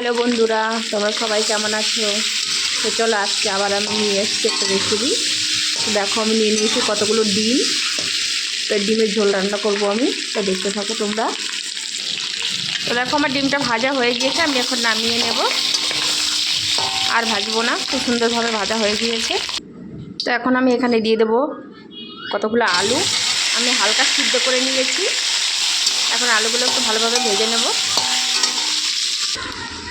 Hello বন্ধুরা, তোমরা সবাই কেমন আছো? তো চলো আজকে আবার আমি নিয়ে এসেছি একটা রেসিপি। দেখো আমি নিয়ে নিয়েছি কতগুলো ডিম। তো ডিমের ঝোল রান্না করবো আমি, তো দেখতে থাকো তোমরা। তো দেখো আমার ডিমটা ভাজা হয়ে গিয়েছে, আমি এখন নামিয়ে নেব। আর ভাজবো না, খুব সুন্দরভাবে ভাজা হয়ে গিয়েছে। তো এখন আমি এখানে দিয়ে দেবো কতগুলো আলু। আমি হালকা সিদ্ধ করে নিয়েছি। এখন আলুগুলো একটু ভালোভাবে ভেজে নেব।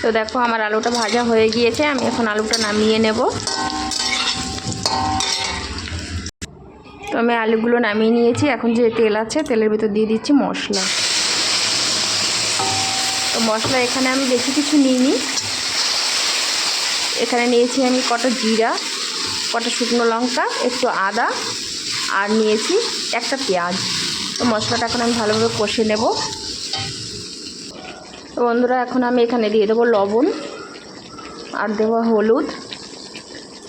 তো দেখো আমার আলুটা ভাজা হয়ে গিয়েছে, আমি এখন আলুটা নামিয়ে নেব। তো আমি আলুগুলো নামিয়ে নিয়েছি। এখন যে তেল আছে, তেলের ভিতর দিয়ে দিচ্ছি মশলা। তো মশলা এখানে আমি বেশি কিছু নিইনি। এখানে নিয়েছি আমি কটা জিরা, কটা শুকনো লঙ্কা, একটু আদা, আর নিয়েছি একটা পেঁয়াজ। তো মশলাটা এখন আমি ভালোভাবে কষে নেব। তো বন্ধুরা এখন আমি এখানে দিয়ে দেবো লবণ আর দেবো হলুদ।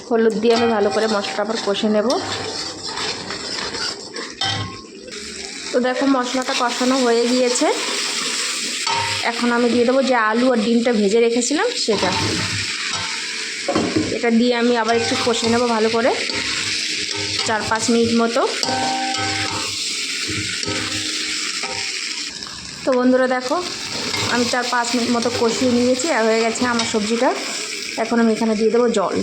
হলুদ দিয়ে আমি ভালো করে মশলাটা আবার কষে নেব। তো দেখো মশলাটা কষানো হয়ে গিয়েছে। এখন আমি দিয়ে দেবো যে আলু আর ডিমটা ভেজে রেখেছিলাম সেটা। এটা দিয়ে আমি আবার একটু কষে নেব ভালো করে, 4-5 মিনিট মতো। তো বন্ধুরা দেখো আমি 4-5 মিনিট মতো কষিয়ে নিয়েছি, আর হয়ে গেছে আমার সবজিটা। এখন আমি এখানে দিয়ে দেবো জল।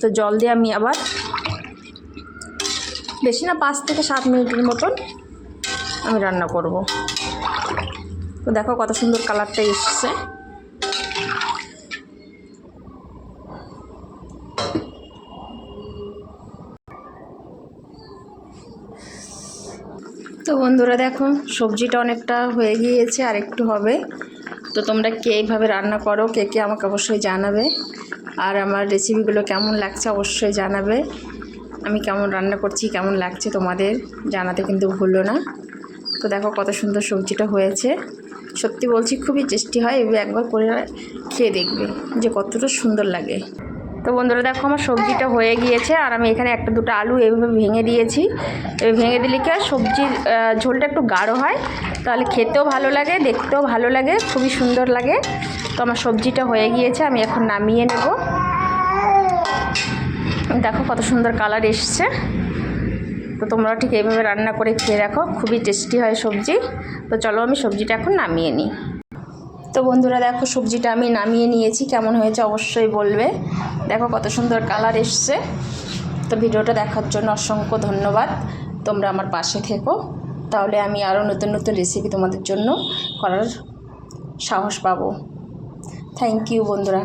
তো জল দিয়ে আমি আবার বেশি না 5 থেকে 7 মিনিটের মতন আমি রান্না করব। তো দেখো কত সুন্দর কালারটা এসছে। তো বন্ধুরা দেখো সবজিটা অনেকটা হয়ে গিয়েছে, আর একটু হবে। তো তোমরা কে এইভাবে রান্না করো, কে কে আমাকে অবশ্যই জানাবে। আর আমার রেসিপিগুলো কেমন লাগছে অবশ্যই জানাবে। আমি কেমন রান্না করছি, কেমন লাগছে তোমাদের জানাতে কিন্তু ভুলো না। তো দেখো কত সুন্দর সবজিটা হয়েছে। সত্যি বলছি খুবই টেস্টি হয়। এভাবে একবার করে খেয়ে দেখবে যে কতটা সুন্দর লাগে। তো বন্ধুরা দেখো আমার সবজিটা হয়ে গিয়েছে, আর আমি এখানে 1-2টা আলু এইভাবে ভেঙে দিয়েছি। এভাবে ভেঙে দিলে কি সবজির ঝোলটা একটু গাঢ় হয়, তাহলে খেতেও ভালো লাগে, দেখতেও ভালো লাগে, খুবই সুন্দর লাগে। তো আমার সবজিটা হয়ে গিয়েছে, আমি এখন নামিয়ে নেব। দেখো কত সুন্দর কালার এসছে। তো তোমরা ঠিক এইভাবে রান্না করে খেয়ে দেখো, খুবই টেস্টি হয় সবজি। তো চলো আমি সবজিটা এখন নামিয়ে নিই। তো বন্ধুরা দেখো সবজিটা আমি নামিয়ে নিয়েছি, কেমন হয়েছে অবশ্যই বলবে। দেখো কত সুন্দর কালার এসছে। তো ভিডিওটা দেখার জন্য অসংখ্য ধন্যবাদ। তোমরা আমার পাশে থেকো, তাহলে আমি আরও নতুন নতুন রেসিপি তোমাদের জন্য করার সাহস পাবো। থ্যাংক ইউ বন্ধুরা।